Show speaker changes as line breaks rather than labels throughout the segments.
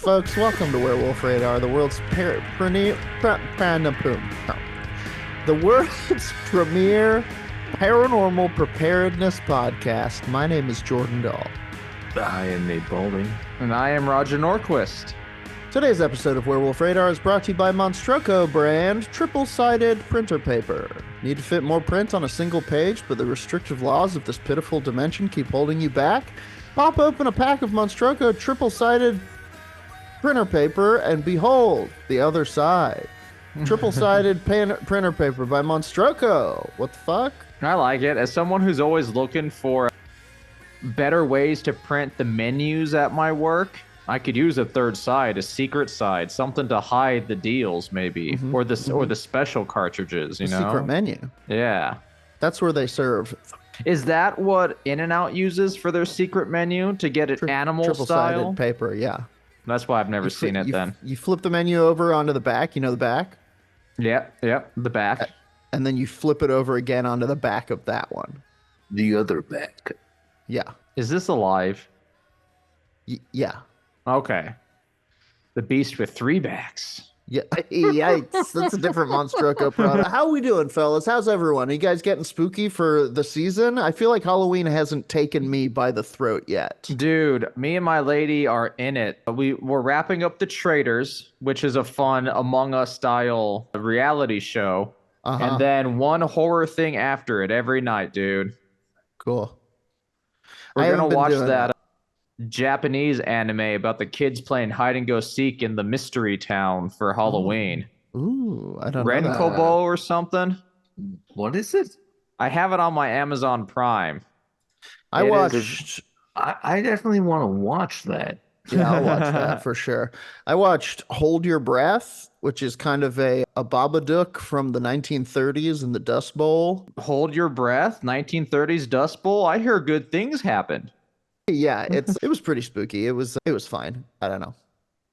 folks. Welcome to Werewolf Radar, the world's premier paranormal preparedness podcast. My name is Jordan Dahl.
I am Nate Balding.
And I am Roger Norquist.
Today's episode of Werewolf Radar is brought to you by Monstroco brand triple-sided printer paper. Need to fit more print on a single page, but the restrictive laws of this pitiful dimension keep holding you back? Pop open a pack of Monstroco triple-sided printer paper and behold, the other side. Triple-sided printer paper by Monstroco. What the fuck?
I like it. As someone who's always looking for better ways to print the menus at my work, I could use a third side, a secret side, something to hide the deals maybe, or the special cartridges, you know?
Secret menu.
Yeah.
That's where they serve.
Is that what In-N-Out uses for their secret menu to get it animal
triple-sided
style?
paper, yeah.
That's why I've never seen it then.
You flip the menu over onto the back, you know the back?
Yep, the back.
And then you flip it over again onto the back of that one.
The other back.
Yeah.
Is this alive?
Yeah.
Okay. The beast with three backs.
Yeah. Yikes. That's a different Monstroco product. How we doing, fellas? How's everyone? Are you guys getting spooky for the season? I feel like Halloween hasn't taken me by the throat yet.
Dude, me and my lady are in it. We're wrapping up The Traitors, which is a fun Among Us style reality show. And then one horror thing after it every night, dude.
Cool.
We're going to watch that Japanese anime about the kids playing hide and go seek in the mystery town for Halloween.
Ooh, I don't know.
Renkobo or something.
What is it?
I have it on my Amazon Prime.
I watched.
I definitely want to watch that.
Yeah, I'll watch that for sure. I watched Hold Your Breath, which is kind of a Babadook from the 1930s in the Dust Bowl.
Hold Your Breath, 1930s Dust Bowl. I hear good things happened.
Yeah, it was pretty spooky. It was fine. I don't know.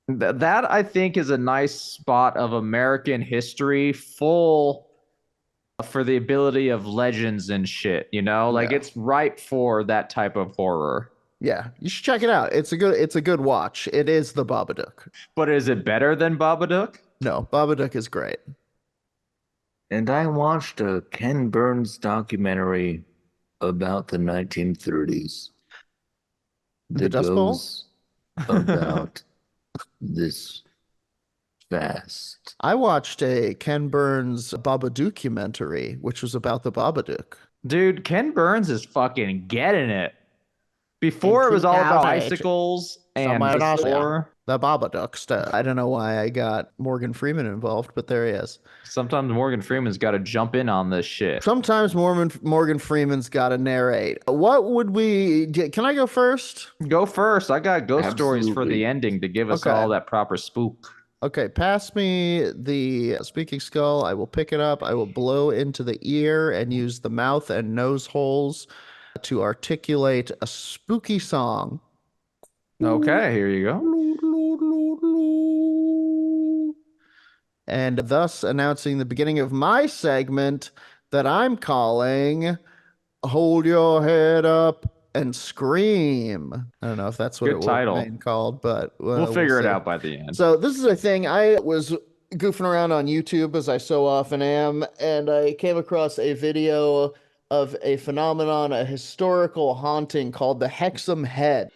That I think is a nice spot of American history full for the ability of legends and shit, you know? Like it's ripe for that type of horror.
Yeah, you should check it out. It's a good watch. It is the Babadook.
But is it better than Babadook?
No, Babadook is great.
And I watched a Ken Burns documentary about the 1930s.
The Dust Bowl?
About this fast.
I watched a Ken Burns Babadookumentary, which was about the Babadook.
Dude, Ken Burns is fucking getting it. Before it was all about bicycles and before
the Babadook stuff. I don't know why I got Morgan Freeman involved, but there he is.
Sometimes Morgan Freeman's got to jump in on this shit.
Sometimes Morgan Freeman's got to narrate. What would we... Can I go first?
Go first. I got ghost stories for the ending to give us all that proper spook.
Okay, pass me the speaking skull. I will pick it up. I will blow into the ear and use the mouth and nose holes to articulate a spooky song.
Okay, here you go.
And thus announcing the beginning of my segment that I'm calling Hold Your Head Up and Scream. I don't know if that's what it will be called, but
we'll figure it out by the end.
So this is a thing. I was goofing around on YouTube, as I so often am, and I came across a video of a phenomenon, a historical haunting called the Hexham Heads.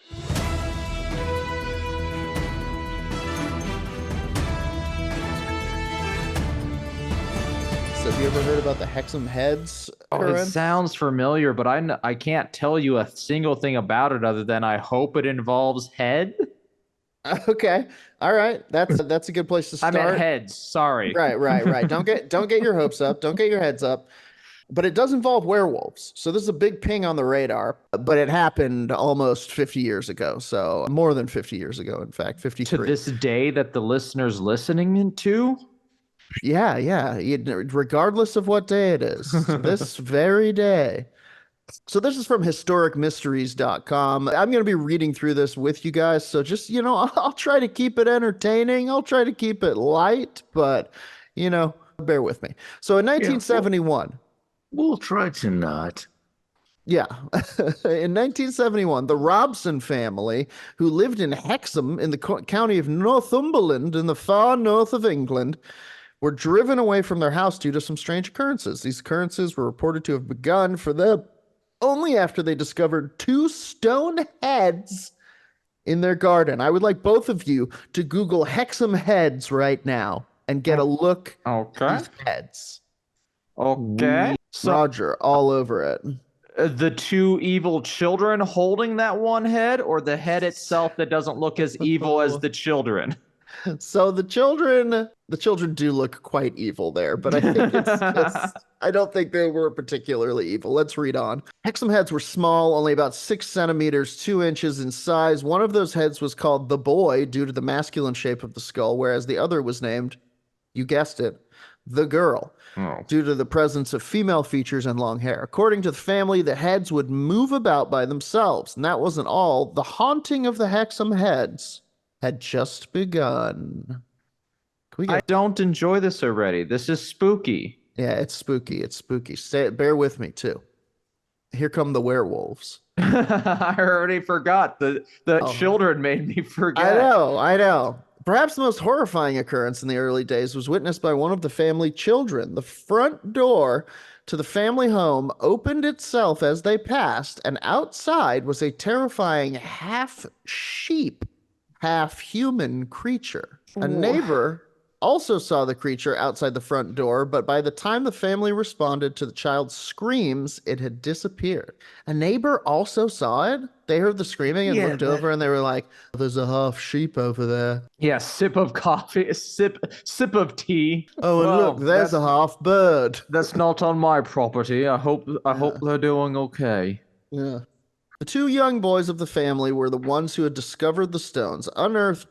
So have you ever heard about the Hexham Heads?
It sounds familiar, but I can't tell you a single thing about it other than I hope it involves head.
Okay. All right. That's a good place to start.
I meant heads. Sorry.
Right. Don't get your hopes up. Don't get your heads up. But it does involve werewolves. So this is a big ping on the radar, but it happened almost 50 years ago. So more than 50 years ago, in fact, 53.
To this day that the listener's listening to?
Yeah. Regardless of what day it is, this very day. So this is from historicmysteries.com. I'm going to be reading through this with you guys. So just, I'll try to keep it entertaining. I'll try to keep it light, but, bear with me. So in 1971...
We'll try to not.
Yeah. In 1971, the Robson family, who lived in Hexham in the county of Northumberland in the far north of England, were driven away from their house due to some strange occurrences. These occurrences were reported to have begun for them only after they discovered two stone heads in their garden. I would like both of you to Google Hexham Heads right now and get a look at
Okay.
these heads.
Okay. So
Roger, all over it.
the two evil children holding that one head, or the head itself that doesn't look as evil as the children?
So the children do look quite evil there, but I think it's just, I don't think they were particularly evil. Let's read on. Hexham heads were small, only about 6 centimeters, 2 inches in size. One of those heads was called the boy due to the masculine shape of the skull, whereas the other was named, you guessed it, the girl, due to the presence of female features and long hair. According to the family, the heads would move about by themselves, and that wasn't all. The haunting of the Hexham heads had just begun.
I don't enjoy this already. This is spooky.
Yeah, it's spooky. It's spooky. Bear with me too. Here come the werewolves.
I already forgot. The children made me forget.
I know. Perhaps the most horrifying occurrence in the early days was witnessed by one of the family children. The front door to the family home opened itself as they passed, and outside was a terrifying half sheep, half human creature. A neighbor also saw the creature outside the front door, but by the time the family responded to the child's screams, it had disappeared. A neighbor also saw it. They heard the screaming and looked over, and they were like, "There's a half sheep over there."
Yeah, sip of coffee, sip of tea.
Oh, and
Well,
look, there's a half bird.
That's not on my property. I hope they're doing okay.
Yeah. The two young boys of the family were the ones who had discovered the stones, unearthed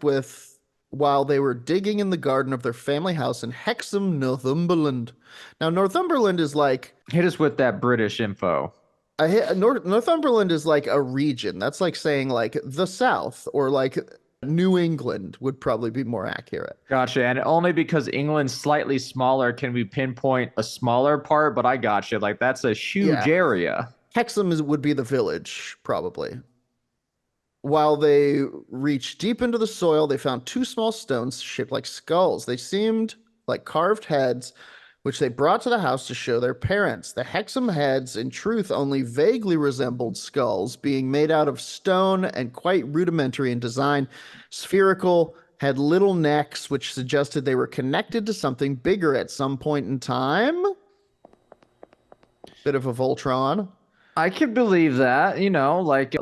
while they were digging in the garden of their family house in Hexham, Northumberland. Now, Northumberland is like
Hit us with that British info.
Northumberland is like a region. That's like saying like the South or like New England would probably be more accurate.
Gotcha. And only because England's slightly smaller can we pinpoint a smaller part, but I gotcha. Like that's a huge area.
Hexham would be the village, probably. While they reached deep into the soil, they found two small stones shaped like skulls. They seemed like carved heads, which they brought to the house to show their parents. The Hexham heads, in truth, only vaguely resembled skulls, being made out of stone and quite rudimentary in design. Spherical, had little necks, which suggested they were connected to something bigger at some point in time. Bit of a Voltron.
I could believe that,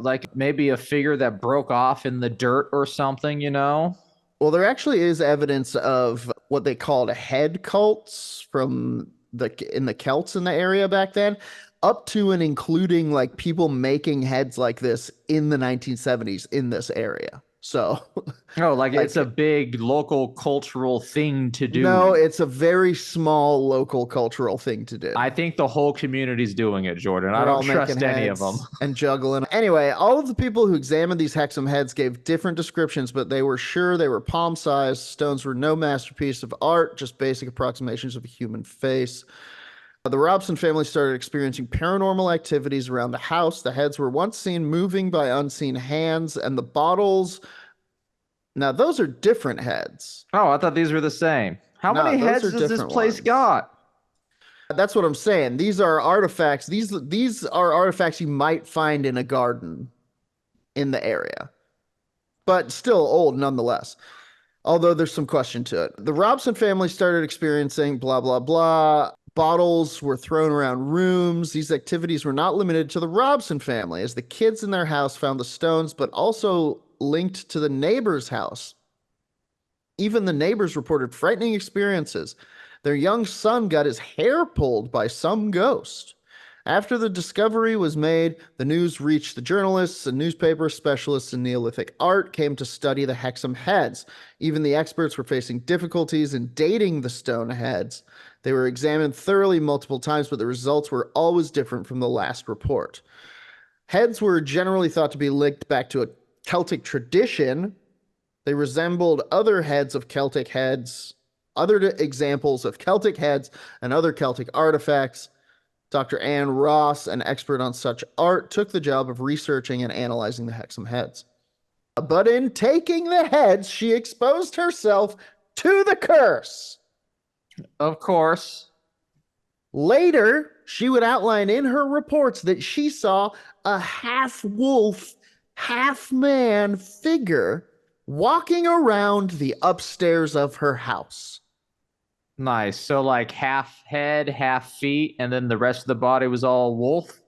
like maybe a figure that broke off in the dirt or something,
Well, there actually is evidence of what they called head cults in the Celts in the area back then, up to and including like people making heads like this in the 1970s in this area. So,
like it's a big local cultural thing to do.
No, it's a very small local cultural thing to do.
I think the whole community's doing it, Jordan. I don't trust any of them.
And juggling. Anyway, all of the people who examined these Hexham heads gave different descriptions, but they were sure they were palm-sized. Stones were no masterpiece of art, just basic approximations of a human face. The Robson family started experiencing paranormal activities around the house. The heads were once seen moving by unseen hands, and the bottles. Now, those are different heads.
Oh, I thought these were the same. How many heads does this place got?
That's what I'm saying. These are artifacts. These are artifacts you might find in a garden in the area, but still old nonetheless. Although there's some question to it. The Robson family started experiencing blah, blah, blah. Bottles were thrown around rooms. These activities were not limited to the Robson family, as the kids in their house found the stones, but also linked to the neighbor's house. Even the neighbors reported frightening experiences. Their young son got his hair pulled by some ghost. After the discovery was made, the news reached the journalists, and newspaper specialists in Neolithic art came to study the Hexham heads. Even the experts were facing difficulties in dating the stone heads. They were examined thoroughly multiple times, but the results were always different from the last report. Heads were generally thought to be linked back to a Celtic tradition. They resembled other heads of Celtic heads, other examples of Celtic heads and other Celtic artifacts. Dr. Ann Ross, an expert on such art, took the job of researching and analyzing the Hexham Heads. But in taking the heads, she exposed herself to the curse.
Of course.
Later, she would outline in her reports that she saw a half wolf, half man figure walking around the upstairs of her house.
Nice. So like half head, half feet, and then the rest of the body was all wolf?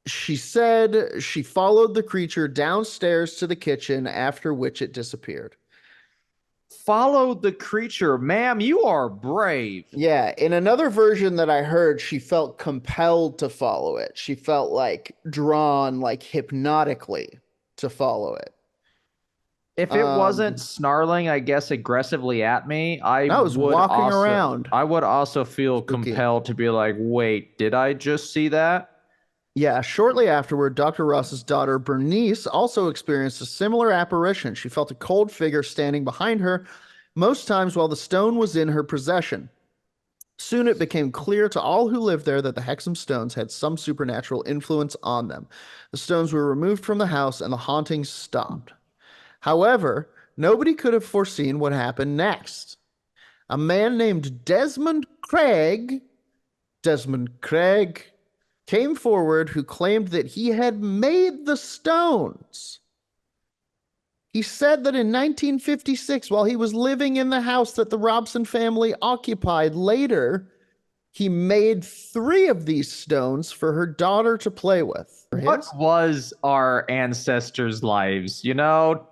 She said she followed the creature downstairs to the kitchen, after which it disappeared.
Followed the creature. Ma'am, you are brave.
Yeah, in another version that I heard, she felt compelled to follow it. She felt like drawn, like hypnotically to follow it.
If it wasn't snarling, I guess, aggressively at me, I
was
would
walking
also,
around.
I would also feel
Spooky.
compelled to be like, wait, did I just see that?
Yeah, shortly afterward, Dr. Ross's daughter Bernice also experienced a similar apparition. She felt a cold figure standing behind her, most times while the stone was in her possession. Soon it became clear to all who lived there that the Hexham stones had some supernatural influence on them. The stones were removed from the house and the hauntings stopped. However, nobody could have foreseen what happened next. A man named Desmond Craig came forward who claimed that he had made the stones. He said that in 1956, while he was living in the house that the Robson family occupied later, he made 3 of these stones for her daughter to play with.
What was our ancestors' lives? You know,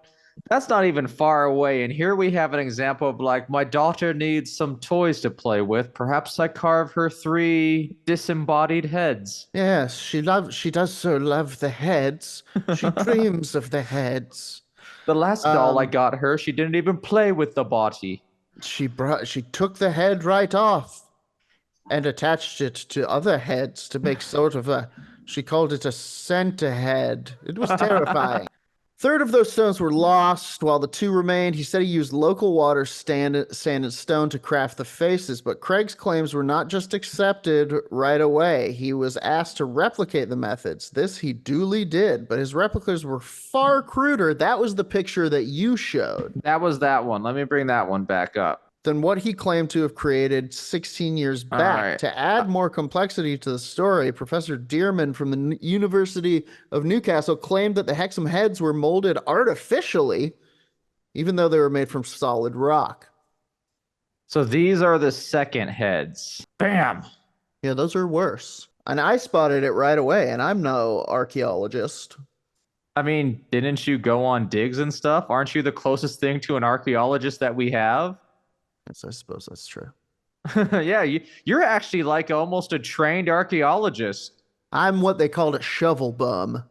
that's not even far away. And here we have an example of like, my daughter needs some toys to play with. Perhaps I carve her 3 disembodied heads.
Yes, she does so love the heads. She dreams of the heads.
The last doll I got her, she didn't even play with the body.
She took the head right off and attached it to other heads to make sort of she called it a center head. It was terrifying. 3rd of those stones were lost, while the 2 remained. He said he used local water, sand, and stone to craft the faces, but Craig's claims were not just accepted right away. He was asked to replicate the methods. This he duly did, but his replicas were far cruder. That was the picture that you showed.
That was that one. Let me bring that one back up.
Than what he claimed to have created 16 years back.
Right.
To add more complexity to the story, Professor Dearman from the University of Newcastle claimed that the Hexham Heads were molded artificially, even though they were made from solid rock.
So these are the second heads. Bam!
Yeah, those are worse. And I spotted it right away, and I'm no archaeologist.
I mean, didn't you go on digs and stuff? Aren't you the closest thing to an archaeologist that we have?
Yes, I suppose that's true.
Yeah, you're actually like almost a trained archaeologist.
I'm what they called a shovel bum.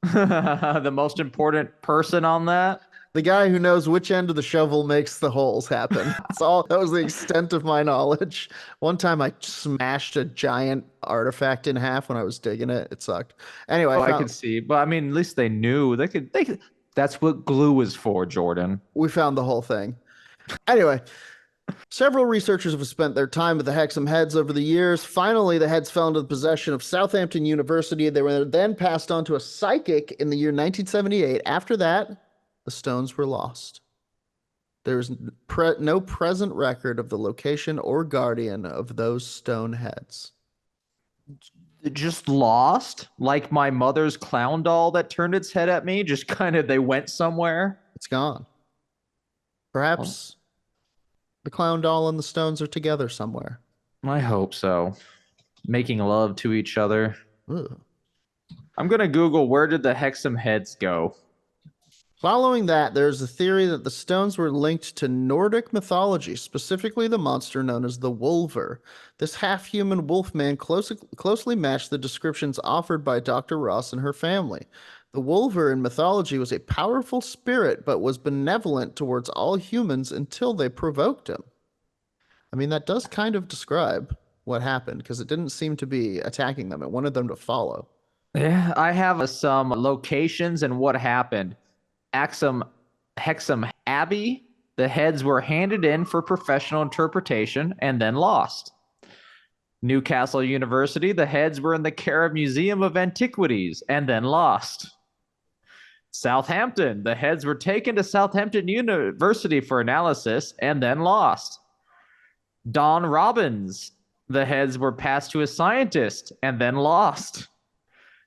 The most important person on that?
The guy who knows which end of the shovel makes the holes happen. That was the extent of my knowledge. One time I smashed a giant artifact in half when I was digging it. It sucked. Anyway,
I could see. But I mean, at least they knew. They could. That's what glue is for, Jordan.
We found the whole thing. Anyway, several researchers have spent their time with the Hexham Heads over the years. Finally, the heads fell into the possession of Southampton University. They were then passed on to a psychic in the year 1978. After that, the stones were lost. There is no present record of the location or guardian of those stone heads.
Just lost? Like my mother's clown doll that turned its head at me? Just kind of, they went somewhere?
It's gone. Perhaps the clown doll and the stones are together somewhere.
I hope so. Making love to each other.
Ugh.
I'm going to Google, where did the Hexham Heads go?
Following that, there's a theory that the stones were linked to Nordic mythology, specifically the monster known as the Wolver. This half-human wolfman closely matched the descriptions offered by Dr. Ross and her family. The Wolver in mythology was a powerful spirit, but was benevolent towards all humans until they provoked him. I mean, that does kind of describe what happened, because it didn't seem to be attacking them. It wanted them to follow.
Yeah, I have some locations and what happened. Hexham Abbey, the heads were handed in for professional interpretation and then lost. Newcastle University, the heads were in the care of Museum of Antiquities and then lost. Southampton, the heads were taken to Southampton University for analysis and then lost. Don Robbins, the heads were passed to a scientist and then lost.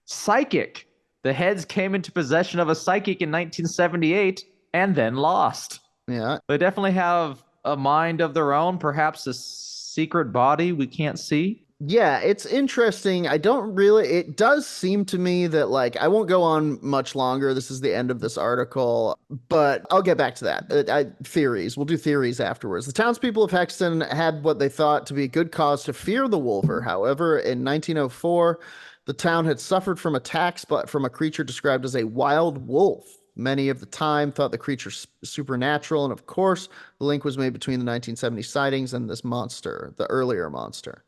Psychic, the heads came into possession of a psychic in 1978 and then lost.
Yeah.
They definitely have a mind of their own, perhaps a secret body we can't see.
Yeah, it's interesting. It does seem to me that, like, I won't go on much longer. This is the end of this article, but I'll get back to that. Theories. We'll do theories afterwards. The townspeople of Hexham had what they thought to be a good cause to fear the Wolver. However, in 1904, the town had suffered from attacks from a creature described as a wild wolf. Many of the time thought the creature supernatural, and of course, the link was made between the 1970 sightings and this monster, the earlier monster.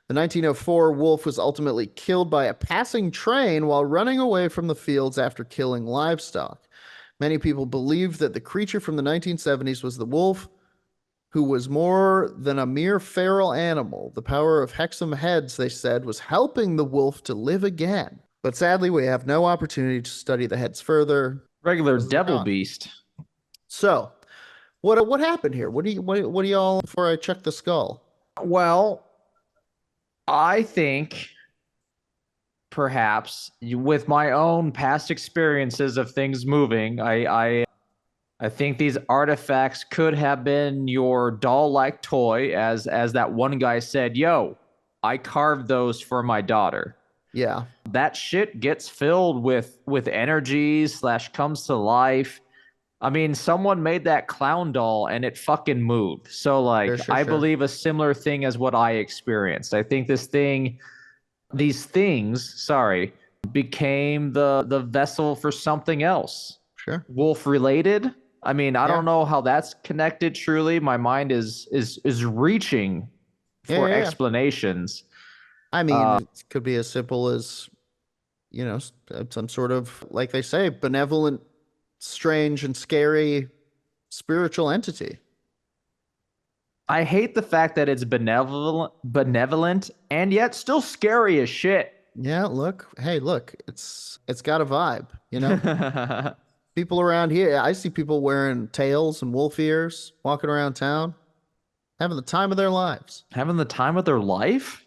The 1904 wolf was ultimately killed by a passing train while running away from the fields after killing livestock. Many people believed that the creature from the 1970s was the wolf, who was more than a mere feral animal. The power of Hexham Heads, they said, was helping the wolf to live again. But sadly, we have no opportunity to study the heads further.
Regular devil beast.
So, what happened here? What do y'all, before I check the skull?
Well, I think perhaps with my own past experiences of things moving, I think these artifacts could have been your doll-like toy, as that one guy said, "Yo, I carved those for my daughter."
Yeah.
That shit gets filled with energy / comes to life. I mean, someone made that clown doll and it fucking moved. So, like, I believe a similar thing as what I experienced. I think these things, became the vessel for something else.
Sure.
Wolf related. I mean, I don't know how that's connected truly. My mind is reaching for explanations.
I mean, it could be as simple as, some sort of, like they say, benevolent, strange and scary spiritual entity.
I hate the fact that it's benevolent and yet still scary as shit.
Yeah, look, it's got a vibe, People around here, I see people wearing tails and wolf ears, walking around town, having the time of their lives.
Having the time of their life?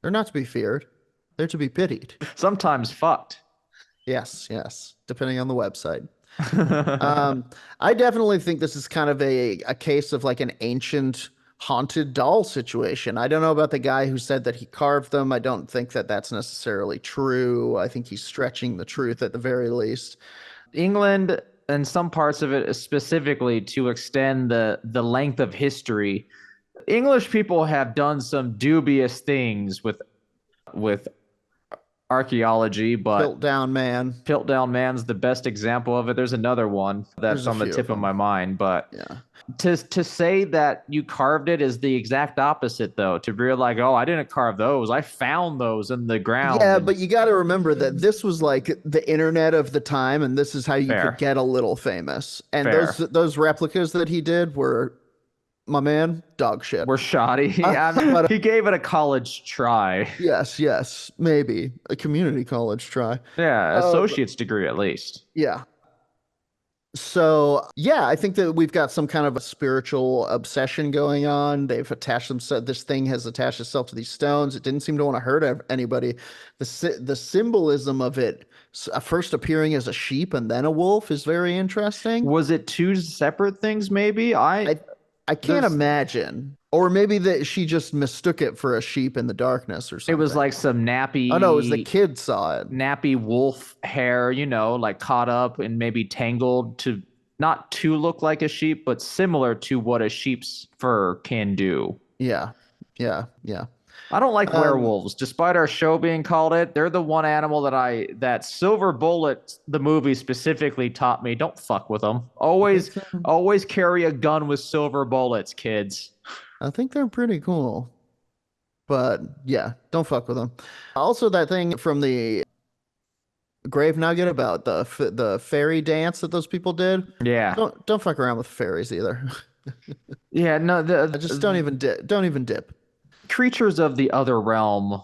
They're not to be feared. They're to be pitied.
Sometimes fucked.
Yes, depending on the website. I definitely think this is kind of a case of like an ancient haunted doll situation. I don't know about the guy who said that he carved them. I don't think that that's necessarily true. I think he's stretching the truth at the very least.
England and some parts of it specifically to extend the length of history. English people have done some dubious things with archaeology, but
Piltdown
Man's the best example of it. There's another one that's on the tip of my mind, but
yeah.
To say that you carved it is the exact opposite, though. To be like, oh, I didn't carve those. I found those in the ground.
Yeah, but you got to remember that this was like the internet of the time, and this is how you could get a little famous. And those replicas that he did were, my man, dog shit.
We're shoddy. He gave it a college try.
Yes, maybe a community college try.
Yeah, associate's degree at least.
Yeah. So, I think that we've got some kind of a spiritual obsession going on. They've attached themselves. This thing has attached itself to these stones. It didn't seem to want to hurt anybody. The symbolism of it first appearing as a sheep and then a wolf is very interesting.
Was it two separate things? Maybe
I can't imagine. Or maybe that she just mistook it for a sheep in the darkness or something.
It was like some nappy...
Oh, no, it was the kid saw it.
Nappy wolf hair, like caught up and maybe tangled to not to look like a sheep, but similar to what a sheep's fur can do.
Yeah.
I don't like werewolves, despite our show being called it. They're the one animal that Silver Bullet, the movie specifically, taught me don't fuck with them. Always carry a gun with silver bullets, kids.
I think they're pretty cool, but yeah, don't fuck with them. Also, that thing from the Grave Nugget about the fairy dance that those people did.
Yeah,
don't fuck around with fairies either.
Yeah, no,
just don't even dip.
creatures of the other realm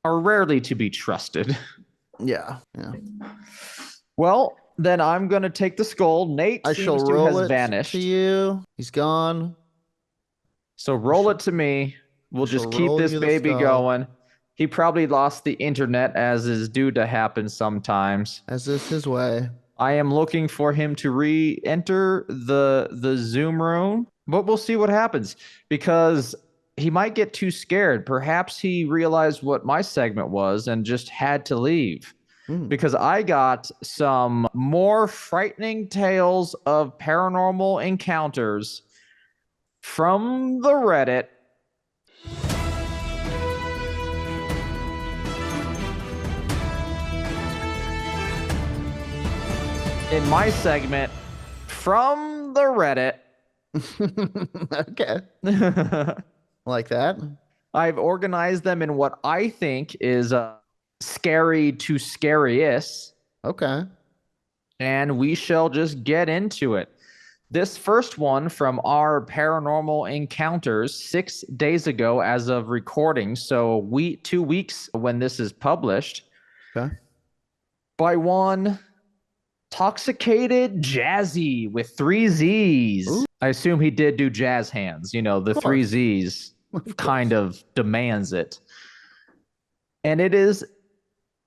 are rarely to be trusted.
Yeah.
Well, then I'm going to take the skull. Nate
I shall
seems to
roll
has
it
vanished.
to you. He's gone.
So roll it to me. We'll
shall
just keep
roll
this
you the
baby
skull.
going. He probably lost the internet, as is due to happen sometimes.
As is his way.
I am looking for him to re-enter the Zoom room, but we'll see what happens because he might get too scared. Perhaps he realized what my segment was and just had to leave. Because I got some more frightening tales of paranormal encounters from the Reddit. In my segment, from the Reddit.
Okay. Like that.
I've organized them in what I think is scary to scariest.
Okay.
And we shall just get into it. This first one from our Paranormal Encounters 6 days ago as of recording. So 2 weeks when this is published.
Okay.
By one Toxicated Jazzy with 3 Z's.
Ooh.
I assume he did do jazz hands. You know, the 3 Z's kind of demands it. And it is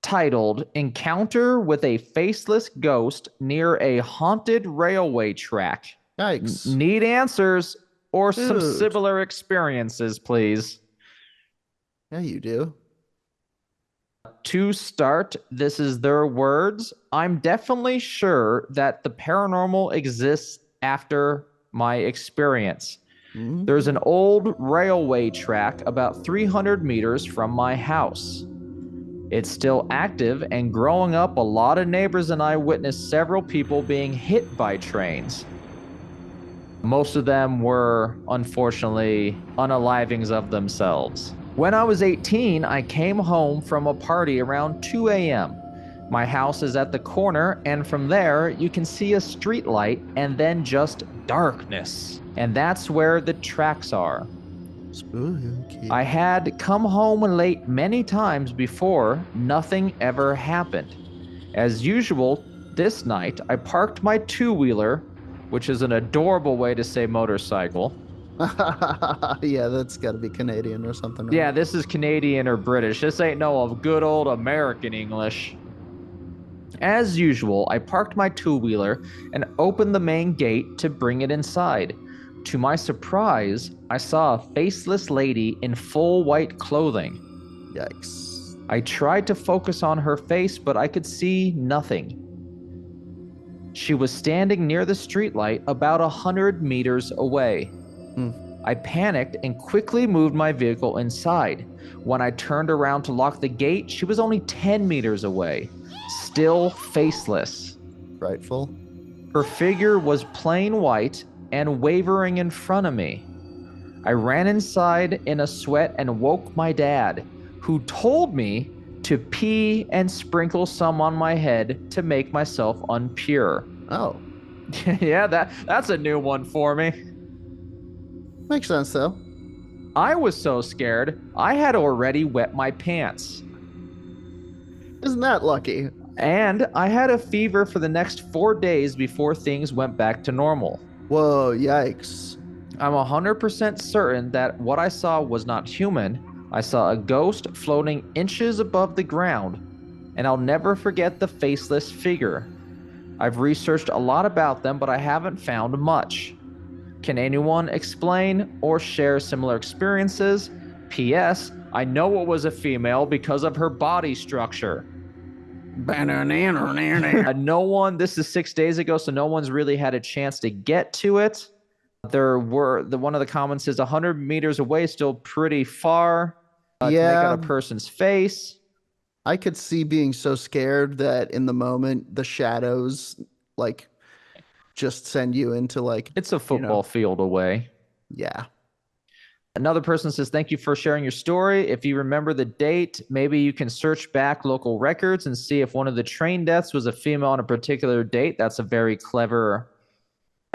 titled Encounter with a Faceless Ghost Near a Haunted Railway Track.
Yikes.
Need answers or some
Dude.
similar experiences, please.
Yeah, you do.
To start, this is their words. I'm definitely sure that the paranormal exists after my experience. There's an old railway track about 300 meters from my house. It's still active, and growing up, a lot of neighbors and I witnessed several people being hit by trains. Most of them were, unfortunately, unalivings of themselves. When I was 18, I came home from a party around 2 a.m. My house is at the corner, and from there, you can see a street light and then just darkness. And that's where the tracks are.
Spooky.
I had come home late many times before, nothing ever happened. As usual, this night, I parked my two-wheeler, which is an adorable way to say motorcycle.
Yeah, that's got to be Canadian or something. Right?
Yeah, this is Canadian or British. This ain't no of good old American English. As usual, I parked my two-wheeler and opened the main gate to bring it inside. To my surprise, I saw a faceless lady in full white clothing.
Yikes.
I tried to focus on her face, but I could see nothing. She was standing near the streetlight about 100 meters away. I panicked and quickly moved my vehicle inside. When I turned around to lock the gate, she was only 10 meters away, still faceless.
Frightful.
Her figure was plain white and wavering in front of me. I ran inside in a sweat and woke my dad, who told me to pee and sprinkle some on my head to make myself unpure.
Oh.
Yeah, that's a new one for me.
Makes sense, though.
I was so scared, I had already wet my pants.
Isn't that lucky?
And I had a fever for the next 4 days before things went back to normal.
Whoa, yikes.
I'm 100% certain that what I saw was not human. I saw a ghost floating inches above the ground, and I'll never forget the faceless figure. I've researched a lot about them, but I haven't found much. Can anyone explain or share similar experiences? P.S. I know it was a female because of her body structure. No one, this is 6 days ago, so no one's really had a chance to get to it. One of the comments is 100 meters away, still pretty far. To make out a person's face.
I could see being so scared that in the moment, the shadows, like, just send you into, like...
It's a football field away.
Yeah.
Another person says, thank you for sharing your story. If you remember the date, maybe you can search back local records and see if one of the train deaths was a female on a particular date. That's a very clever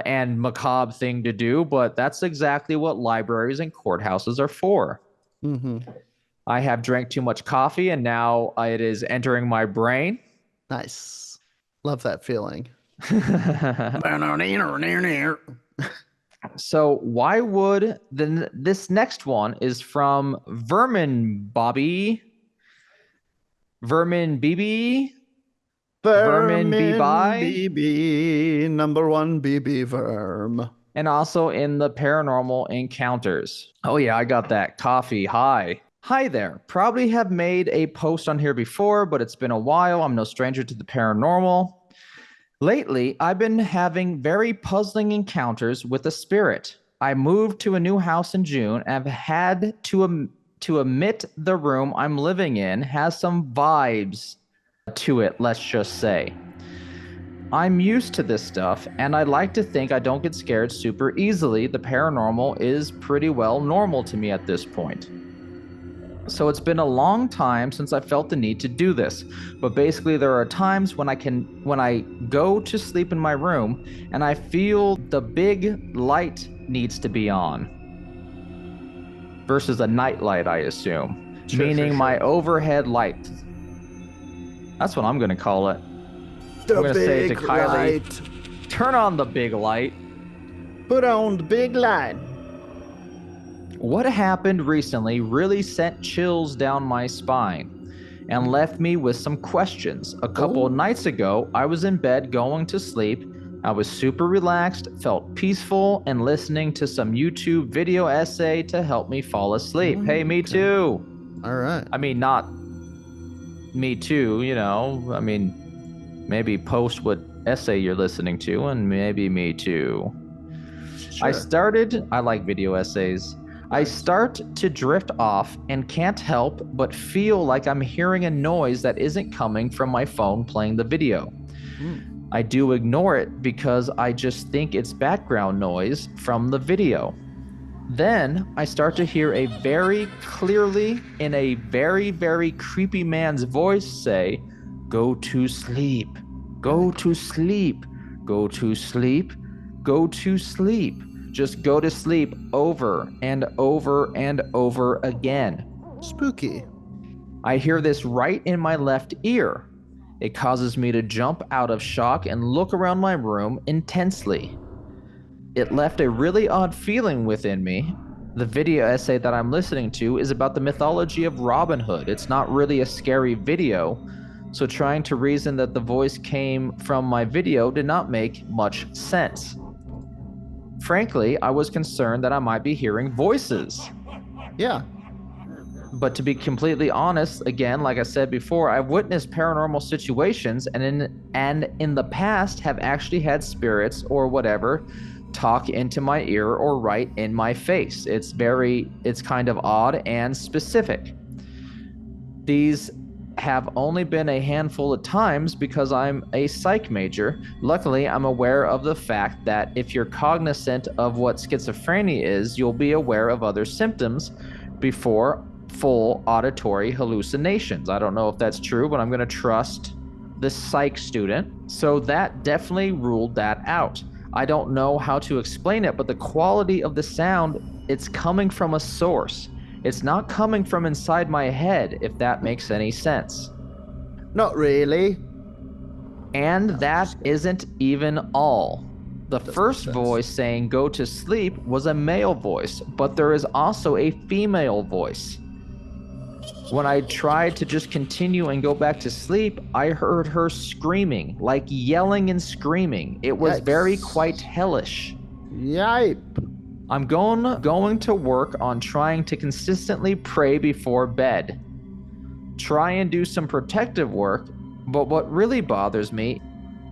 and macabre thing to do, but that's exactly what libraries and courthouses are for.
Mm-hmm.
I have drank too much coffee and now it is entering my brain.
Nice. Love that feeling.
So why would then this next one is from Vermin BB, Vermin
Vermin
BB,
BB, number one BB verm.
and also in the Paranormal Encounters. Oh yeah, I got that coffee. Hi there. Probably have made a post on here before, but it's been a while. I'm no stranger to the paranormal. Lately, I've been having very puzzling encounters with a spirit. I moved to a new house in June and have had to admit the room I'm living in has some vibes to it, let's just say. I'm used to this stuff, and I like to think I don't get scared super easily. The paranormal is pretty well normal to me at this point. So it's been a long time since I felt the need to do this. But basically there are times when I go to sleep in my room and I feel the big light needs to be on. Versus a night light, I assume. Meaning my overhead light. That's what I'm gonna call it.
The
I'm gonna say to
big
Kylie,
light.
turn on the big light.
Put on the big light.
What happened recently really sent chills down my spine and left me with some questions. A couple of nights ago, I was in bed going to sleep. I was super relaxed, felt peaceful, and listening to some YouTube video essay to help me fall asleep. Hey, me too.
All right.
I mean, not me too, you know. I mean, maybe post what essay you're listening to, and maybe me too.
Sure.
I like video essays. I start to drift off and can't help but feel like I'm hearing a noise that isn't coming from my phone playing the video. I do ignore it because I just think it's background noise from the video. Then I start to hear a very clearly, in a very, very creepy man's voice say, "Go to sleep, go to sleep, go to sleep, go to sleep. Just go to sleep," over and over and over again.
Spooky.
I hear this right in my left ear. It causes me to jump out of shock and look around my room intensely. It left a really odd feeling within me. The video essay that I'm listening to is about the mythology of Robin Hood. It's not really a scary video, so trying to reason that the voice came from my video did not make much sense. Frankly, I was concerned that I might be hearing voices.
Yeah.
But to be completely honest, again, like I said before, I've witnessed paranormal situations and in the past have actually had spirits or whatever talk into my ear or right in my face. It's kind of odd and specific. These have only been a handful of times because I'm a psych major. Luckily, I'm aware of the fact that if you're cognizant of what schizophrenia is, you'll be aware of other symptoms before full auditory hallucinations. I don't know if that's true, but I'm going to trust the psych student. So that definitely ruled that out. I don't know how to explain it, but the quality of the sound, it's coming from a source. It's not coming from inside my head, if that makes any sense.
Not really.
And that isn't even all. The first voice saying "go to sleep" was a male voice, but there is also a female voice. When I tried to just continue and go back to sleep, I heard her screaming, like yelling and screaming. It was very quite hellish.
Yipe.
I'm going to work on trying to consistently pray before bed. Try and do some protective work, but what really bothers me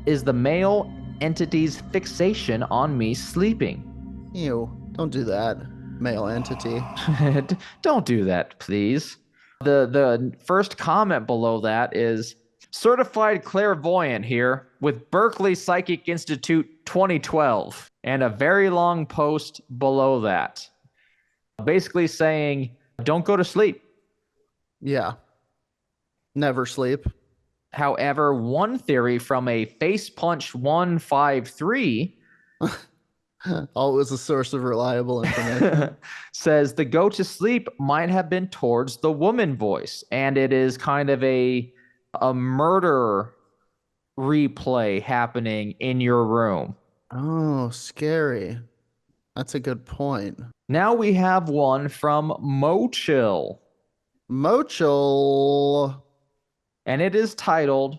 is the male entity's fixation on me sleeping.
Ew, don't do that, male entity.
Don't do that, please. The first comment below that is, certified clairvoyant here with Berkeley Psychic Institute 2012. And a very long post below that. Basically saying, don't go to sleep.
Yeah. Never sleep.
However, one theory from a Face Punch 153
Always a source of reliable information.
Says the go to sleep might have been towards the woman voice, and it is kind of a murder replay happening in your room.
Oh, scary. That's a good point.
Now we have one from Mochill,
Mochel.
and it is titled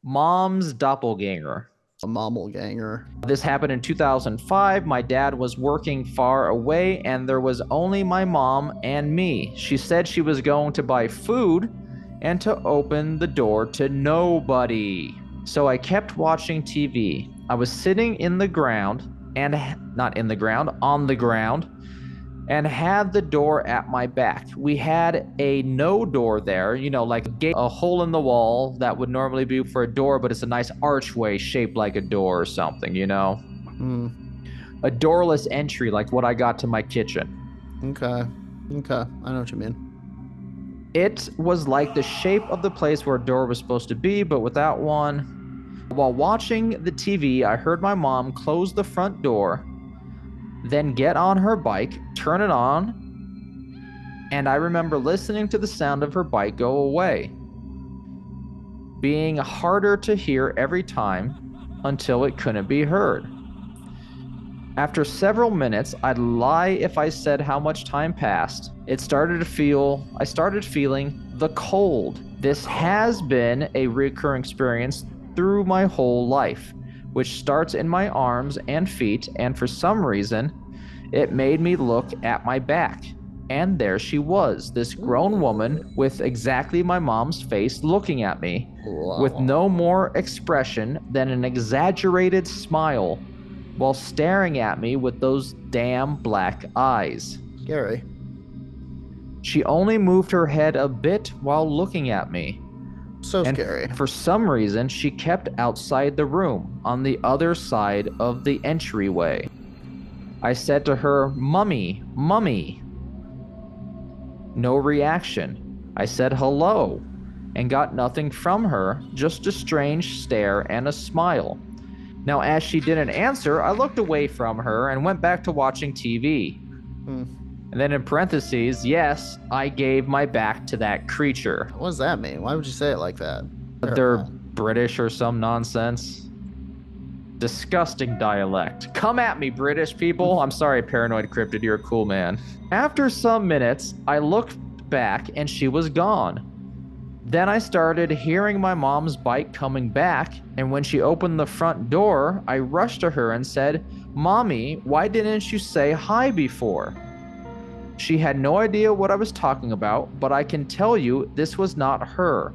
Mom's Doppelganger.
A mommelganger.
This happened in 2005. My dad was working far away, and there was only my mom and me. She said she was going to buy food and to open the door to nobody. So I kept watching TV. I was sitting in the ground, and not in the ground, on the ground, and had the door at my back. We had a no door there, you know, like a hole in the wall that would normally be for a door, but it's a nice archway shaped like a door or something, you know? A doorless entry like what I got to my kitchen.
Okay. I know what you mean.
It was like the shape of the place where a door was supposed to be, but without one. While watching the TV, I heard my mom close the front door, then get on her bike, turn it on, and I remember listening to the sound of her bike go away, being harder to hear every time until it couldn't be heard. After several minutes, I'd lie if I said how much time passed. I started feeling the cold. This has been a recurring experience through my whole life, which starts in my arms and feet, and for some reason, it made me look at my back. And there she was, this grown woman with exactly my mom's face looking at me, with no more expression than an exaggerated smile, while staring at me with those damn black eyes.
Scary.
She only moved her head a bit while looking at me.
So
And
scary.
for some reason, she kept outside the room, on the other side of the entryway. I said to her, "Mummy, Mummy." No reaction. I said hello, and got nothing from her, just a strange stare and a smile. Now, as she didn't answer, I looked away from her and went back to watching TV. And then in parentheses, yes, I gave my back to that creature.
What does that mean? Why would you say it like that?
They're British or some nonsense. Disgusting dialect. Come at me, British people. I'm sorry, Paranoid Cryptid, you're a cool man. After some minutes, I looked back and she was gone. Then I started hearing my mom's bike coming back, and when she opened the front door, I rushed to her and said, "Mommy, why didn't you say hi before?" She had no idea what I was talking about, but I can tell you this was not her.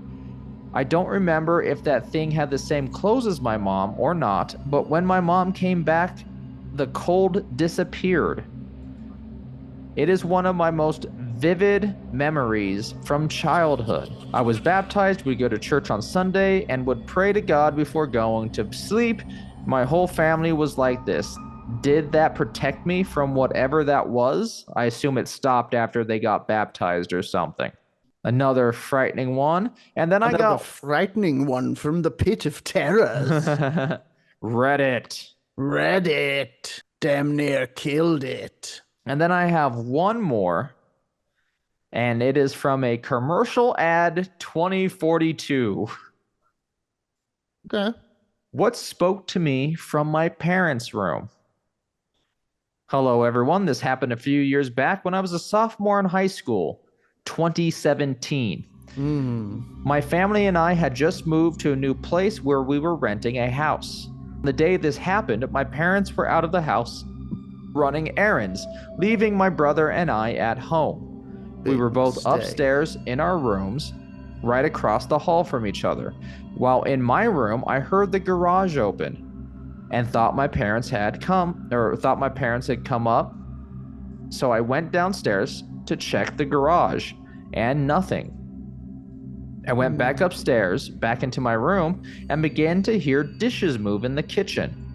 I don't remember if that thing had the same clothes as my mom or not, but when my mom came back, the cold disappeared. It is one of my most vivid memories from childhood. I was baptized, we'd go to church on Sunday, and would pray to God before going to sleep. My whole family was like this. Did that protect me from whatever that was? I assume it stopped after they got baptized or something. Another frightening one. And then I
Another
got
frightening one from the pit of terrors.
Reddit.
Reddit. Damn near killed it.
And then I have one more, and it is from a commercial ad 2042.
Okay.
What spoke to me from my parents' room? Hello, everyone. This happened a few years back when I was a sophomore in high school, 2017. My family and I had just moved to a new place where we were renting a house. The day this happened, my parents were out of the house running errands, leaving my brother and I at home. We were both upstairs in our rooms, right across the hall from each other. While in my room, I heard the garage open and thought my parents had come up. So I went downstairs to check the garage, and nothing. I went back upstairs, back into my room, and began to hear dishes move in the kitchen.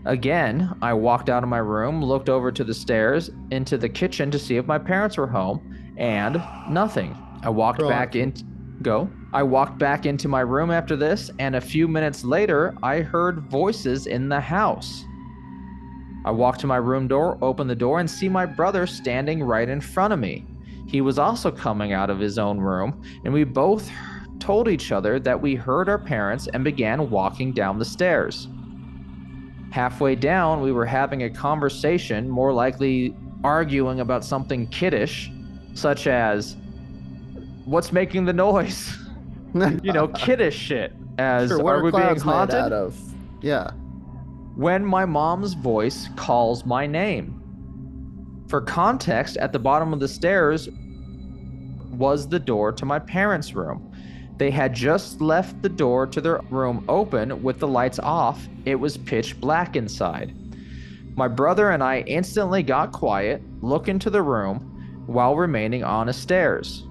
Again, I walked out of my room, looked over to the stairs, into the kitchen to see if my parents were home, and nothing. I walked back into my room after this, and a few minutes later, I heard voices in the house. I walk to my room door, open the door, and see my brother standing right in front of me. He was also coming out of his own room, and we both told each other that we heard our parents and began walking down the stairs. Halfway down, we were having a conversation, more likely arguing about something kiddish, such as, what's making the noise? Kiddish shit. As,
Sure, what
are we being
clouds made
haunted?
out of? Yeah.
When my mom's voice calls my name. For context, at the bottom of the stairs was the door to my parents' room. They had just left the door to their room open with the lights off. It was pitch black inside. My brother and I instantly got quiet, looked into the room while remaining on the stairs.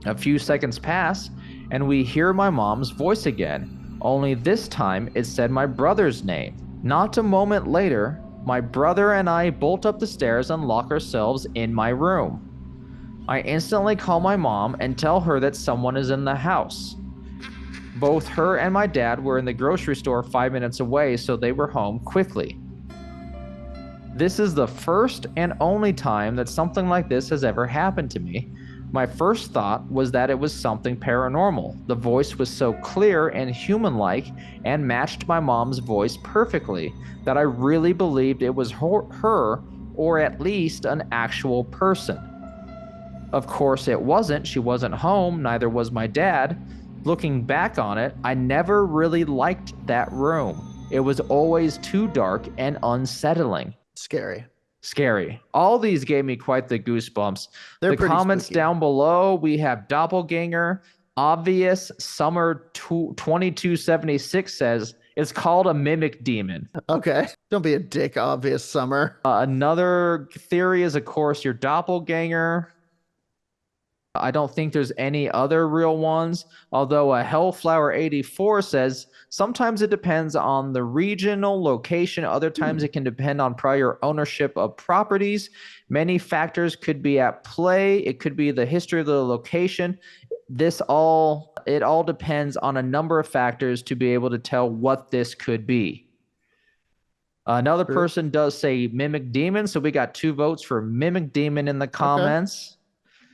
A few seconds pass, and we hear my mom's voice again, only this time it said my brother's name. Not a moment later, my brother and I bolt up the stairs and lock ourselves in my room. I instantly call my mom and tell her that someone is in the house. Both her and my dad were in the grocery store 5 minutes away, so they were home quickly. This is the first and only time that something like this has ever happened to me. My first thought was that it was something paranormal. The voice was so clear and human-like and matched my mom's voice perfectly that I really believed it was her or at least an actual person. Of course it wasn't. She wasn't home, neither was my dad. Looking back on it, I never really liked that room. It was always too dark and unsettling.
Scary.
All these gave me quite the goosebumps.
They're
The
pretty
comments
spooky.
down below, we have Doppelganger. Obvious Summer 2276 says it's called a mimic demon.
Okay. Don't be a dick, obvious Summer.
Another theory is, of course, your doppelganger. I don't think there's any other real ones, although a Hellflower 84 says sometimes it depends on the regional location, other times it can depend on prior ownership of properties. Many factors could be at play. It could be the history of the location. It all depends on a number of factors to be able to tell what this could be. Another person does say mimic demon, so we got 2 votes for mimic demon in the comments.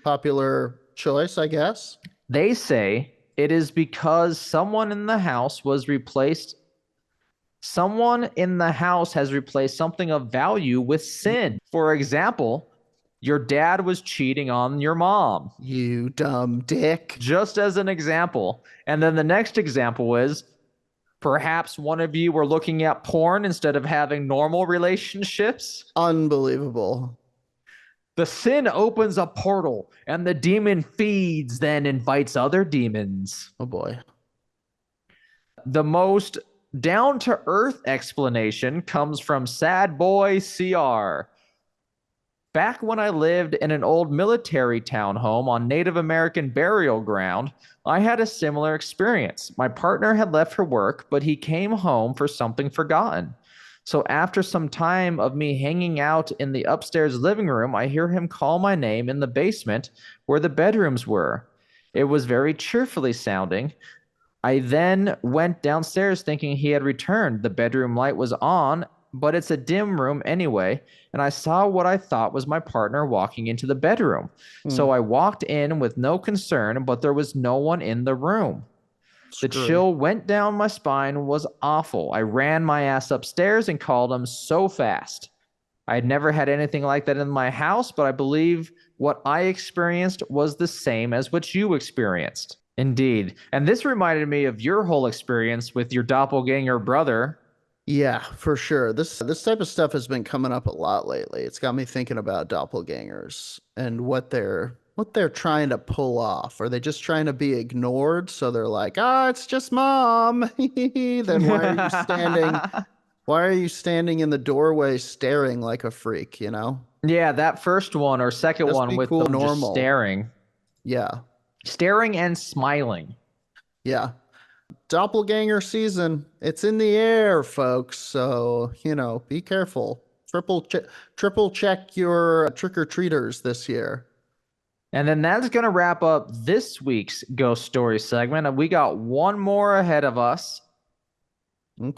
Popular choice, I guess.
They say it is because someone in the house has replaced something of value with sin. For example, your dad was cheating on your mom.
You dumb dick.
Just as an example. And then the next example is perhaps one of you were looking at porn instead of having normal relationships.
Unbelievable.
The sin opens a portal, and the demon feeds, then invites other demons.
Oh boy.
The most down-to-earth explanation comes from Sad Boy CR. Back when I lived in an old military townhome on Native American burial ground, I had a similar experience. My partner had left for work, but he came home for something forgotten. So after some time of me hanging out in the upstairs living room, I hear him call my name in the basement where the bedrooms were. It was very cheerfully sounding. I then went downstairs thinking he had returned. The bedroom light was on, but it's a dim room anyway, and I saw what I thought was my partner walking into the bedroom. So I walked in with no concern, but there was no one in the room. The chill went down my spine, was awful. I ran my ass upstairs and called him so fast. I had never had anything like that in my house, but I believe what I experienced was the same as what you experienced. Indeed. And this reminded me of your whole experience with your doppelganger brother.
Yeah, for sure. This type of stuff has been coming up a lot lately. It's got me thinking about doppelgangers and what they're trying to pull off. Are they just trying to be ignored? So they're like, it's just mom. Then why are you standing in the doorway staring like a freak, you know?
Yeah, that first one or second
Just
one
be
with
cool,
them
normal.
just staring.
Yeah.
Staring and smiling.
Yeah. Doppelganger season. It's in the air, folks. So, be careful. Triple check your trick-or-treaters this year.
And then that's going to wrap up this week's Ghost Story segment. And we got one more ahead of us.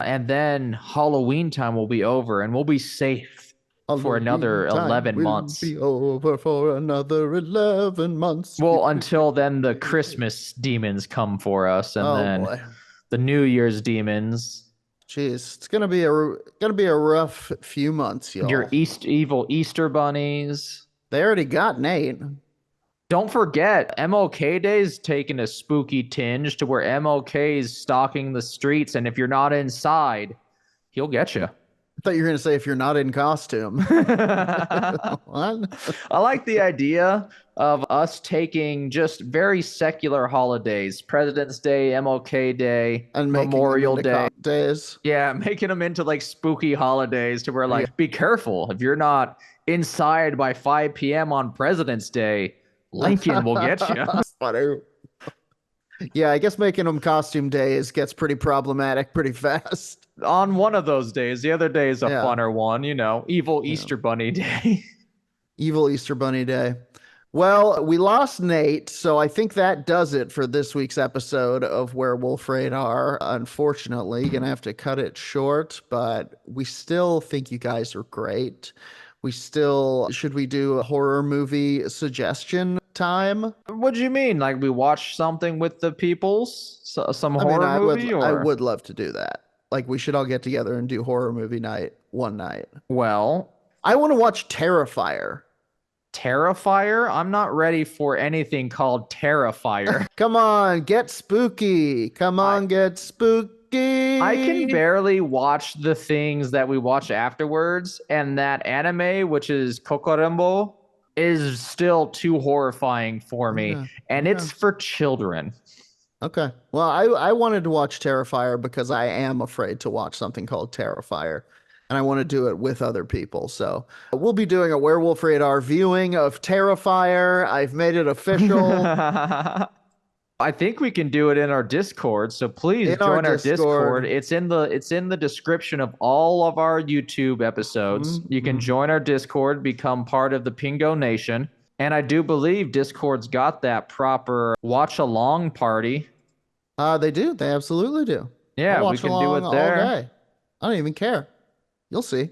And then Halloween time will be over and we'll be safe for another
Halloween time
11
will
months.
Be over for another 11 months.
Well, until then the Christmas demons come for us, and then
boy.
the New Year's demons.
Jeez, it's gonna be a rough few months, y'all.
Your evil Easter bunnies.
They already got Nate.
Don't forget, MLK Day's taking a spooky tinge to where MLK's stalking the streets, and if you're not inside, he'll get you.
I thought you were gonna say if you're not in costume. What?
I like the idea of us taking just very secular holidays, President's Day, MLK Day,
And making them
Memorial
into
Day.
days.
Yeah, making them into like spooky holidays to where like, be careful. If you're not inside by 5 p.m. on President's Day, Lincoln will get you.
Funny. Yeah, I guess making them costume days gets pretty problematic pretty fast.
On one of those days. The other day is a
Yeah.
funner one, evil Easter Bunny Day.
Evil Easter Bunny Day. Well, we lost Nate, so I think that does it for this week's episode of Werewolf Radar. Unfortunately, gonna have to cut it short, but we still think you guys are great. Should we do a horror movie suggestion time?
What do you mean? Like we watch something with the peoples? Some horror
I
movie?
I
Or?
would love to do that. Like we should all get together and do horror movie night one night.
Well,
I want to watch Terrifier.
Terrifier? I'm not ready for anything called Terrifier.
Come on, get spooky. Come on, get spooky.
I can barely watch the things that we watch afterwards, and that anime, which is Kokorembo, is still too horrifying for me, and it's for children.
Okay. Well, I wanted to watch Terrifier because I am afraid to watch something called Terrifier, and I want to do it with other people. So we'll be doing a Werewolf Radar viewing of Terrifier. I've made it official.
I think we can do it in our Discord, so please join our Discord. It's in the description of all of our YouTube episodes. You can join our Discord, become part of the Pingo Nation, and I do believe Discord's got that proper watch along party.
They do. They absolutely do.
Yeah, we can do it there.
All day. I don't even care. You'll see.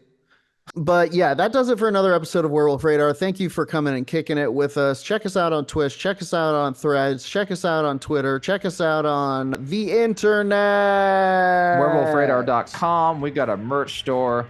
But yeah, that does it for another episode of Werewolf Radar. Thank you for coming and kicking it with us. Check us out on Twitch. Check us out on Threads. Check us out on Twitter. Check us out on the internet.
WerewolfRadar.com. We got a merch store.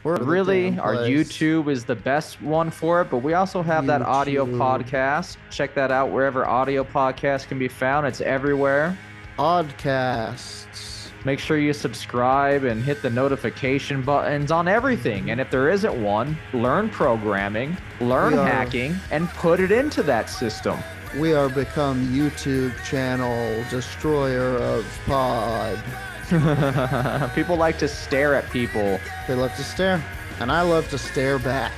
Our
place.
YouTube is the best one for it, but we also have that audio podcast. Check that out wherever audio podcasts can be found. It's everywhere.
Oddcasts.
Make sure you subscribe and hit the notification buttons on everything. And if there isn't one, learn programming, learn hacking, and put it into that system.
We are become YouTube channel destroyer of pod.
People like to stare at people.
They love to stare, and I love to stare back.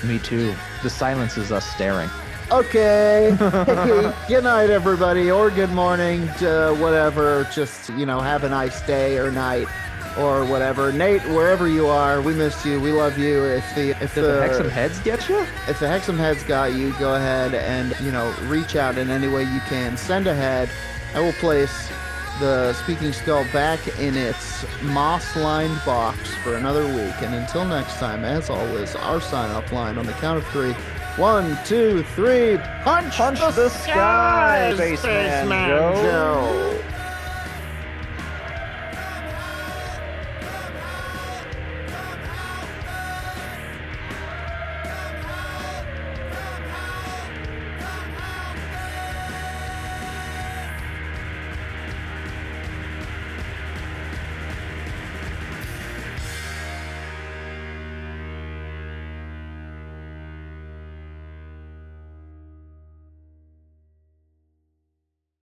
Me too. The silence is us staring.
Okay. Hey, good night, everybody, or good morning, whatever. Just, have a nice day or night or whatever. Nate, wherever you are, we missed you. We love you. If the
Hexham Heads get you?
If the Hexham Heads got you, go ahead and, reach out in any way you can. Send ahead. I will place the Speaking Skull back in its moss-lined box for another week. And until next time, as always, our sign-off line on the count of 3. 1, 2, 3. Punch the sky, Spaceman Joe.